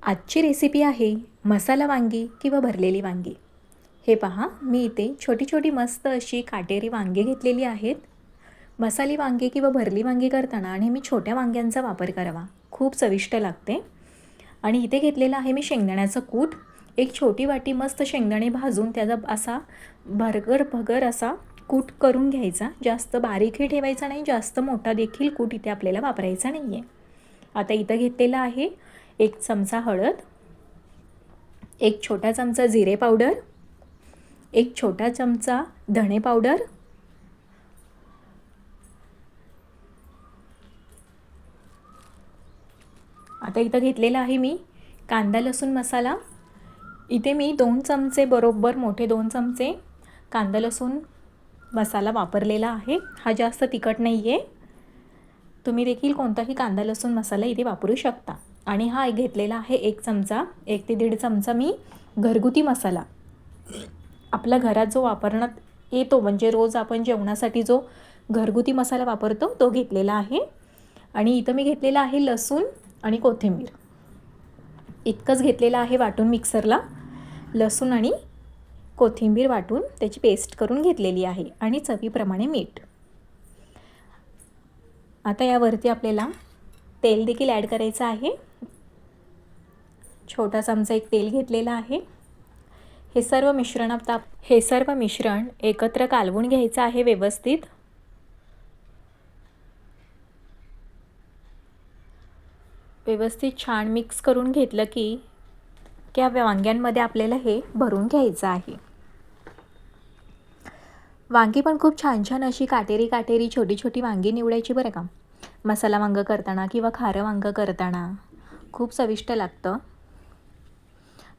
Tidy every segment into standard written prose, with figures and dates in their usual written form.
आजची रेसिपी आहे मसाला वांगी किंवा भरलेली वांगी. हे पहा, मी इथे छोटी छोटी मस्त अशी काटेरी वांगी घेतलेली आहेत. मसाली वांगी किंवा भरली वांगी करताना नेहमी छोट्या वांग्यांचा वापर करावा, खूप चविष्ट लागते. आणि इथे घेतलेलं आहे मी शेंगदाण्याचं कूट. एक छोटी वाटी मस्त शेंगदाणे भाजून त्याचा असा भगर असा कूट करून घ्यायचा. जास्त बारीकही ठेवायचा नाही, जास्त मोठा देखील कूट इथे आपल्याला वापरायचा नाही आहे. आता इथं घेतलेलं आहे 1 चमचा हळद, 1 छोटा चमचा जिरे पावडर, 1 छोटा चमचा धणे पावडर, आता इथं घेतलेला आहे मी कांदा लसूण मसाला. इथे मी 2 चमचे बरोबर मोठे 2 चमचे कांदा लसूण मसाला वापरलेला आहे. हा जास्त तिखट नाही आहे. तुम्ही देखील कोणताही कांदा लसूण मसाला इथे वापरू शकता. आणि हा घेतलेला आहे 1 चमचा, 1 ते 1.5 चमचा मी घरगुती मसाला. आपल्या घरात जो वापरण्यात येतो, म्हणजे रोज आपण जेवणासाठी जो घरगुती मसाला वापरतो तो घेतलेला आहे. आणि इथं मी घेतलेला आहे लसूण आणि कोथिंबीर. इतकंच घेतलेलं आहे वाटून मिक्सरला. लसूण आणि कोथिंबीर वाटून त्याची पेस्ट करून घेतलेली आहे. आणि चवीप्रमाणे मीठ. आता यावरती आपल्याला तेल देखील ॲड करायचं आहे. छोटा चमचा एक तेल घेतलेला आहे. हे सर्व मिश्रण एकत्र कालवून घ्यायचं आहे व्यवस्थित. छान मिक्स करून घेतलं की त्या वांग्यांमध्ये आपल्याला हे भरून घ्यायचं आहे. वांगी पण खूप छान छान अशी काटेरी छोटी छोटी वांगी निवडायची बरं का. मसाला वांगं करताना किंवा खारं वांगं करताना खूप चविष्ट लागतं.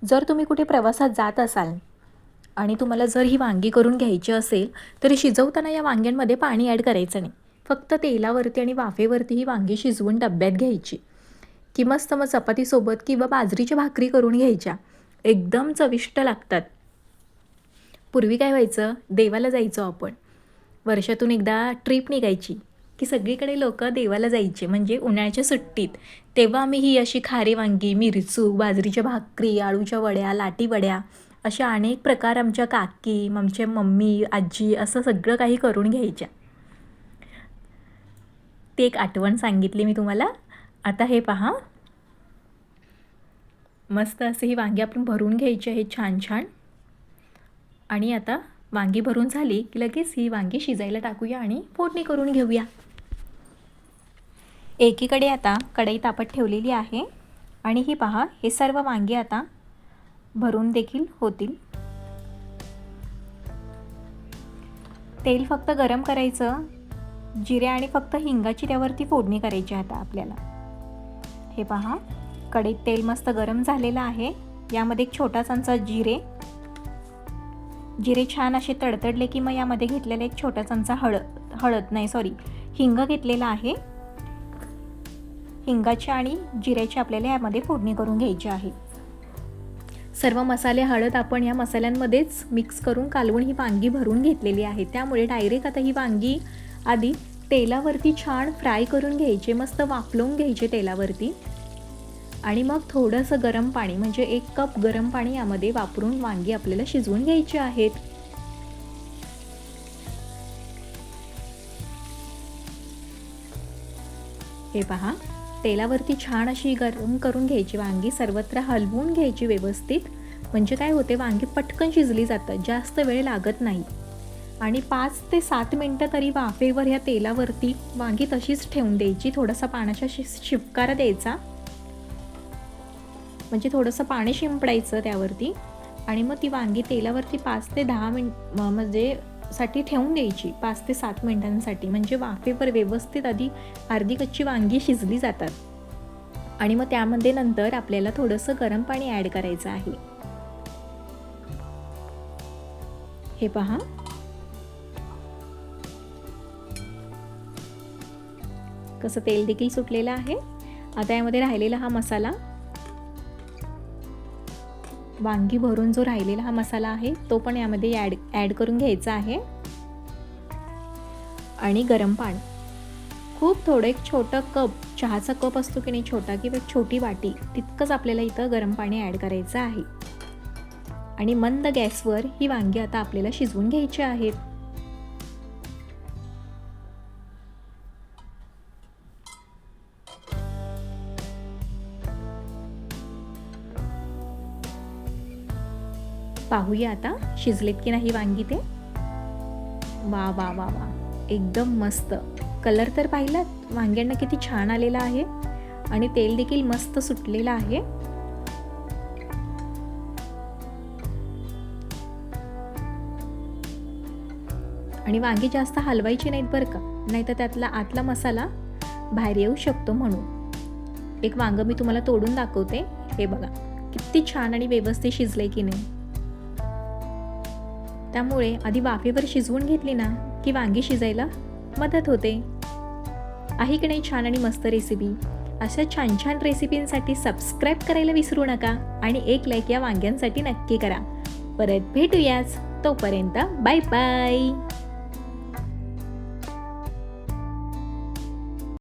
जर तुम्ही कुठे प्रवासात जात असाल आणि तुम्हाला जर ही वांगी करून घ्यायची असेल तर शिजवताना या वांग्यांमध्ये पाणी ॲड करायचं नाही. फक्त तेलावरती आणि वाफेवरती ही वांगी शिजवून डब्यात घ्यायची की मस्त मग चपातीसोबत किंवा बाजरीची भाकरी करून घ्यायच्या. एकदम चविष्ट लागतात. पूर्वी काय व्हायचं, देवाला जायचो आपण. वर्षातून एकदा ट्रिप निघायची की सगळीकडे लोक देवाला जायचे, म्हणजे उन्हाळ्याच्या सुट्टीत. तेव्हा आम्ही ही अशी खारी वांगी, मिरचू, बाजरीच्या भाकरी, आळूच्या वड्या, लाटी वड्या अशा अनेक प्रकार आमच्या काकी, आमच्या मम्मी, आजी असं सगळं काही करून घ्यायच्या. ती एक आठवण सांगितली मी तुम्हाला. आता हे पहा, मस्त असे ही वांगी आपण भरून घ्यायची आहे छान छान. आणि आता वांगी भरून झाली की लगेच ही वांगी शिजायला टाकूया आणि फोडणी करून घेऊया. एकीकडे आता कढई तापत ठेवलेली आहे. आणि ही पहा, हे सर्व वांगी आता भरून देखील होतील. तेल फक्त गरम करायचं, जिरे आणि फक्त हिंगाची त्यावरती फोडणी करायची आता आपल्याला. हे पहा, कढईत तेल मस्त गरम झालेलं आहे. यामध्ये 1 छोटा चमचा जिरे छान असे तडतडले की मग यामध्ये घेतलेला 1 छोटा चमचा हिंग घेतलेला आहे. हिंगाची आणि जिऱ्याची आपल्याला यामध्ये फोडणी करून घ्यायची आहे. सर्व मसाले, हळद आपण या मसाल्यांमध्येच मिक्स करून कालवून ही वांगी भरून घेतलेली आहे. त्यामुळे डायरेक्ट आता ही वांगी आधी तेलावरती छान फ्राय करून घ्यायचे, मस्त वाफलवून घ्यायचे तेलावरती. आणि मग थोडंसं गरम पाणी, म्हणजे 1 कप गरम पाणी यामध्ये वापरून वांगी आपल्याला शिजवून घ्यायची आहेत. हे पहा, तेलावरती छान अशी गरम करून घ्यायची वांगी, सर्वत्र हलवून घ्यायची व्यवस्थित. म्हणजे काय होते, वांगी पटकन शिजली जातात, जास्त वेळ लागत नाही. आणि 5 ते 7 मिनटं तरी वाफेवर ह्या तेलावरती वांगी तशीच ठेवून द्यायची. थोडासा पाण्याचा शिपकारा द्यायचा, म्हणजे थोडंसं पाणी शिंपडायचं त्यावरती. आणि मग ती वांगी तेलावरती 5 ते 10 मिनिट म्हणजे साठी ठेवून द्यायची, 5 ते 7 मिनिटांसाठी. म्हणजे वाफेवर व्यवस्थित आधी अर्धी कच्ची वांगी शिजली जातात. आणि मग त्यामध्ये नंतर आपल्याला थोडंसं गरम पाणी ॲड करायचं आहे. हे पहा, कसं तेल देखील सुटलेलं आहे. आता यामध्ये राहिलेला हा मसाला, वांगी भरून जो राहिलेला हा मसाला आहे तो पण यामध्ये ॲड करून घ्यायचा आहे. आणि गरम पाणी खूप थोडं, एक छोटं कप, चहाचा कप असतो की नाही छोटा, किंवा एक छोटी वाटी, तितकंच आपल्याला इथं गरम पाणी ॲड करायचं आहे. आणि मंद गॅसवर ही वांगी आता आपल्याला शिजवून घ्यायची आहेत. पाहूया आता शिजलेत की नाही वांगी ते. वा वा वा वा, एकदम मस्त. कलर तर पाहिलात वांग्यांना किती छान आलेला आहे आणि तेल देखील मस्त सुटलेलं आहे. आणि वांगी जास्त हलवायची नाहीत बरं का, नाहीतर त्यातला आतला मसाला बाहेर येऊ शकतो. म्हणून एक वांग मी तुम्हाला तोडून दाखवते. हे बघा किती छान आणि व्यवस्थित शिजले की नाही. त्यामुळे आधी वाफेवर शिजवून घेतली ना की वांगी शिजायला मदत होते. आहे की नाही छान आणि मस्त रेसिपी. अशा छान छान रेसिपींसाठी सबस्क्राईब करायला विसरू नका आणि एक लाईक या वांग्यांसाठी नक्की करा. परत भेटूयाच, तोपर्यंत बाय बाय.